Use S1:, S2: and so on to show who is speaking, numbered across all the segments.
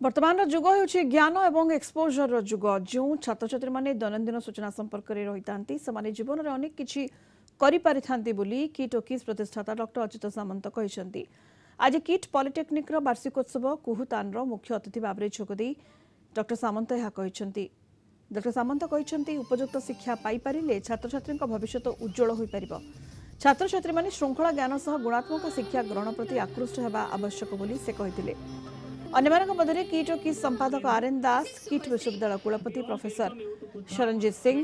S1: वर्तमान जुग होउछि ज्ञान एवं एक्सपोजर जुग जो छात्र छात्री माने दैनंदिन सूचना संपर्क रे रहितांती समाने जीवन रे अनेक किछि करि पारिथांती बोली किट ओकिस प्रतिष्ठाता डॉक्टर अच्युत सामंत कहिसंती। आज किट पॉलिटेक्निक रो वार्षिकोत्सव कुहुतान रो मुख्य अतिथि भाबरे जोगदेई डॉक्टर सामंत यहा कहिसंती। डॉक्टर सामंत कहिसंती उपयुक्त शिक्षा पाई पारिले छात्र छात्री भविष्य उज्जवल होई परिबो। छात्र छात्री माने श्रृंखला ज्ञान सह गुणात्मक शिक्षा ग्रहण प्रति आकृष्ट हेबा आवश्यक बोली से कहिथिले। अन्यमानक मध्य किट ओ किस संपादक आरएन दास, किट विश्वविद्यालय कुलपति प्रोफेसर शरणजीत सिंह,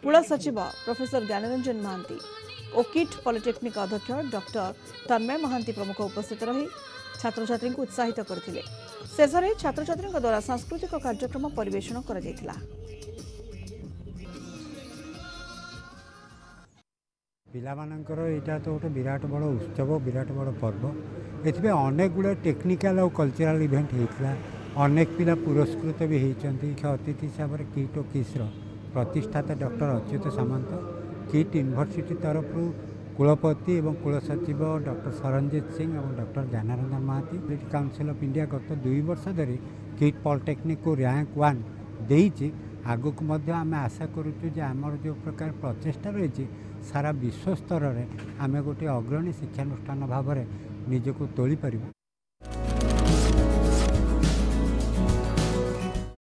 S1: कुल सचिव प्रोफेसर ज्ञानरंजन महांती और किट पॉलिटेक्निक अध्यक्ष डॉक्टर तन्मय महांती प्रमुख उपस्थित रही छात्र छात्री को उत्साहित करथिले। शेष में छात्र छात्री द्वारा सांस्कृतिक कार्यक्रम परिवेषण करा जायतिला।
S2: पिलामानंकर एटा तो गोटे विराट बड़ उत्सव, विराट बड़ पर्व। एथि अनेक गुड़े टेक्निकल और कल्चरल इवेंट होता, अनेक पिला पुरस्कृत भी होती। अतिथि हिसाब से किट ओ किस प्रतिष्ठाता doctor Achyuta Samanta, KIIT university तरफ कुलपति और कुल सचिव डॉक्टर शरणजीत सिंह और doctor Gyanranjan Mohanty, British Council of India गत 2 वर्ष धरी किट पॉलिटेक्निक को रैंक 1 देइछि। आगक मध्य आम आशा करुचु जे आमर जो प्रकार प्रचेषा रही सारा विश्व स्तर में आम गोटे अग्रणी शिक्षानुष्ठान भाव में निजक तोली पारिबु।